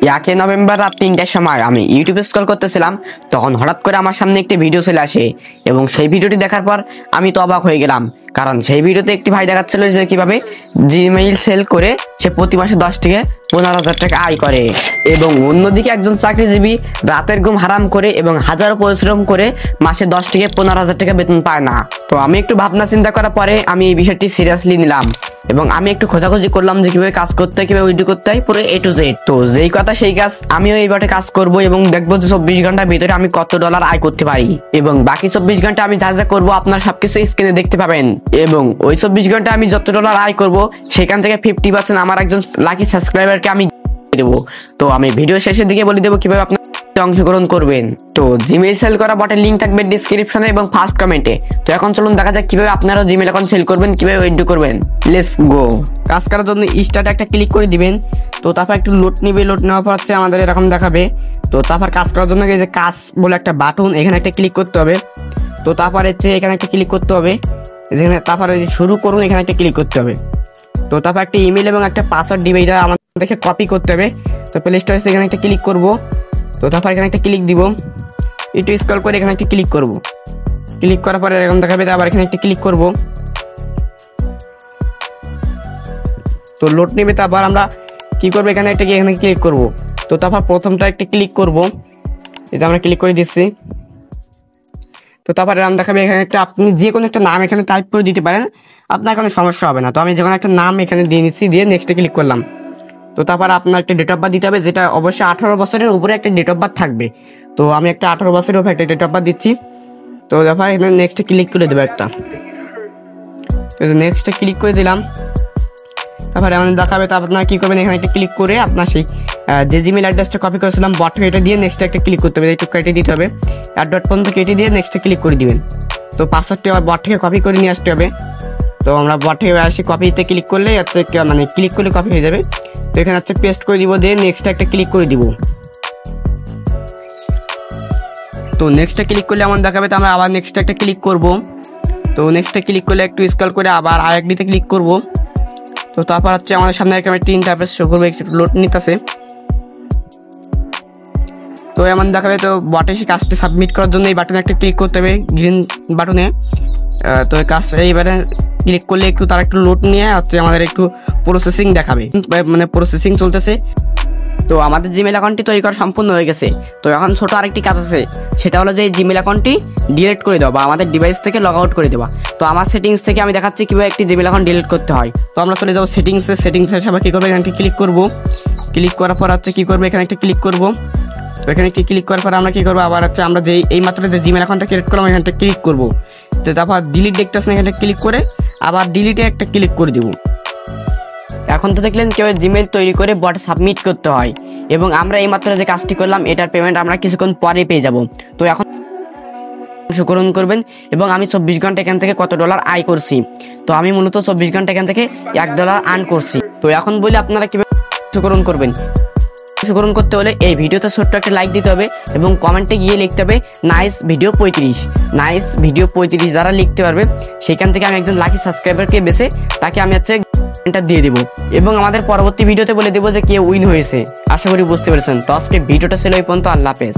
1 November রাত 3টার সময় আমি ইউটিউবে স্ক্রল করতেছিলাম, তখন হঠাৎ করে আমার সামনে একটি ভিডিও চলে আসে এবং সেই ভিডিওটি দেখার পর আমি তো অবাক হয়ে গেলাম। কারণ সেই ভিডিওতে একটি ভাই দেখাচ্ছিল যে কিভাবে জিমেইল সেল করে সে প্রতি মাসে 10 থেকে 15,000 টাকা আয় করে, এবং অন্যদিকে একজন চাকরিজীবী রাতের ঘুম হারাম করে এবং হাজারো পরিশ্রম করে মাসে 10 থেকে 15,000 টাকা বেতন পায় না। তো আমি একটু ভাবনা চিন্তা করার পরে আমি এই বিষয়টি সিরিয়াসলি নিলাম এবং আমি একটু খোঁজাখুঁজি করলাম যে কিভাবে কাজ করতে হয়, কিভাবে ভিডিও করতে হয়, পুরো A to Z। তো যেই কথা সেই কাজ, আমিও এইবারে কাজ করব এবং দেখবো যে 24 ঘন্টার ভিতরে আমি কত ডলার আয় করতে পারি, এবং বাকি 24 ঘন্টা আমি যা যা করবো আপনার সবকিছু স্ক্রিনে দেখতে পাবেন। এবং ওই 24 ঘন্টা আমি যত ডলার আয় করব সেখান থেকে 50% আমার একজন লাকি সাবস্ক্রাইবারকে আমি দেবো। তো আমি ভিডিও শেষের দিকে বলে দেবো কিভাবে আপনার অংশগ্রহণ করবেন। তো জিমেইল সেল করা বটের লিংক থাকবে ডিসক্রিপশনে এবং ফার্স্ট কমেন্টে। তো এখন চলুন দেখা যাক কিভাবে আপনারাও জিমেইল অ্যাকাউন্ট সেল করবেন, কিভাবে উইথড্র করবেন। Let's go. কাজ করার জন্য স্টার্টে একটা ক্লিক করে দিবেন। তো তারপর একটু লোড নিবে, লোড নেওয়ার পর হচ্ছে আমাদের এরকম দেখাবে। তো তারপর কাজ করার জন্য এই যে কাজ বলে একটা বাটন, এখানে একটা ক্লিক করতে হবে। তো তারপর হচ্ছে এখানে একটা ক্লিক করতে হবে, যেখানে তারপরে শুরু করুন এখানে একটা ক্লিক করতে হবে। তো তারপর একটা ইমেল এবং একটা পাসওয়ার্ড দিবে, এটা আমাদেরকে কপি করতে হবে। তো প্লে স্টোরে এখানে একটা ক্লিক করব। তো তারপর এখানে একটা ক্লিক দিব, একটু স্ক্রল করে এখানে একটা ক্লিক করব। ক্লিক করার পরে এরকম দেখাবে, আবার এখানে একটা ক্লিক করব। তো লোড নেবে, তারপর আমরা কি করব, এখানে একটা এখানে ক্লিক করব। তো তারপর প্রথমটা একটা ক্লিক করব, এই যে আমরা ক্লিক করে দিচ্ছি। তো তারপর এরকম দেখাবে, এখানে একটা আপনি যে কোনো একটা নাম এখানে টাইপ করে দিতে পারেন, আপনার কোনো সমস্যা হবে না। তো আমি যে কোনো একটা নাম এখানে দিয়ে নিচ্ছি, দিয়ে নেক্সটে ক্লিক করলাম। তো তারপর আপনার একটা ডেট অফ বার্থ দিতে হবে, যেটা অবশ্যই 18 বছরের উপরে একটা ডেট অফ বার্থ থাকবে। তো আমি একটা 18 বছরের উপরে একটা ডেট অফ বার্থ দিচ্ছি। তো তারপর এখানে নেক্সটে ক্লিক করে দেবো একটা। তো নেক্সটে ক্লিক করে দিলাম। তারপরে আমাদের দেখাবে, তো আপনারা কী করবেন, এখানে একটা ক্লিক করে আপনার সেই যে জিমেল অ্যাড্রেসটা কপি করেছিলাম বটে, এটা দিয়ে নেক্সটে একটা ক্লিক করতে হবে, একটু কেটে দিতে হবে, ডট পর্যন্ত কেটে দিয়ে নেক্সটে ক্লিক করে দিবেন। তো পাসওয়ার্ডটি আবার বট থেকে কপি করে নিয়ে আসতে হবে। তো আমরা বট থেকে আসি, কপিতে ক্লিক করলেই হচ্ছে মানে ক্লিক করলে কপি হয়ে যাবে। তো এখানে হচ্ছে পেস্ট করে দিব, দিয়ে নেক্সটে একটা ক্লিক করে দিব। তো নেক্সটে ক্লিক করলে আমার দেখাবে, তো আমরা আবার নেক্সটে একটা ক্লিক করব। তো নেক্সটে ক্লিক করলে একটু স্ক্রল করে আবার আরেকটিতে ক্লিক করব। তো তারপর হচ্ছে আমাদের সামনে একটা ইন্টারফেস শো করবে, একটু লোড নিতেছে। তো এমন দেখাবে, তো বটে সেই কাজটি সাবমিট করার জন্য এই বাটনে একটা ক্লিক করতে হবে, গ্রিন বাটনে। তো এই কাজ এইবারে ক্লিক করলে একটু তার একটু লোড নিয়ে হচ্ছে আমাদের একটু প্রসেসিং দেখাবে, মানে প্রসেসিং চলতেছে। তো আমাদের জিমেল অ্যাকাউন্টটি তৈরি করা সম্পূর্ণ হয়ে গেছে। তো এখন ছোট আরেকটি কাজ আছে, সেটা হলো যে এই জিমেল অ্যাকাউন্টটি ডিলিট করে দেওয়া বা আমাদের ডিভাইস থেকে লগ আউট করে দেওয়া। তো আমার সেটিংস থেকে আমি দেখাচ্ছি কীভাবে একটি জিমেল অ্যাকাউন্ট ডিলিট করতে হয়। তো আমরা চলে যাবো সেটিংসের সবাই কী করবো, এখানে ক্লিক করবো। ক্লিক করার পর হচ্ছে কী করবো, এখানে একটা ক্লিক করবো। তো এখানে ক্লিক করার পর আমরা কী করবো, আবার হচ্ছে আমরা যে এই মাত্র যে জিমেল অ্যাকাউন্টটা ক্রিয়েট করলাম এখানটা ক্লিক করবো। তো তারপর ডিলিট দেখতে আসলে এখানে ক্লিক করে আবার ডিলিটে একটা ক্লিক করে দেবো। এখন তো দেখলেন কেউ জিমেল তৈরি করে বটে সাবমিট করতে হয়, এবং আমরা এই মাত্র যে কাজটি করলাম এটার পেমেন্ট আমরা কিছুক্ষণ পরে পেয়ে যাব। তো এখন অংশগ্রহণ করবেন, এবং আমি 24 ঘন্টা এখান থেকে কত ডলার আয় করছি। তো আমি মূলত 24 ঘন্টা এখান থেকে $1 আর্ন করছি। তো এখন বলি আপনারা কীভাবে অংশগ্রহণ করবেন। অংশগ্রহণ করতে হলে এই ভিডিওতে ছোট্ট একটা লাইক দিতে হবে এবং কমেন্টে গিয়ে লিখতে হবে নাইস ভিডিও 35। নাইস ভিডিও 35 যারা লিখতে পারবে সেখান থেকে আমি একজন লাকি সাবস্ক্রাইবারকে বেছে তাকে আমি হচ্ছে দিয়ে দেবো, এবং আমাদের পরবর্তী ভিডিওতে বলে দেবো যে কে উইন হয়েছে। আশা করি বুঝতে পেরেছেন। তো আজকে ভিডিওটা ছিল এই পর্যন্ত। আল্লাহ হাফেজ।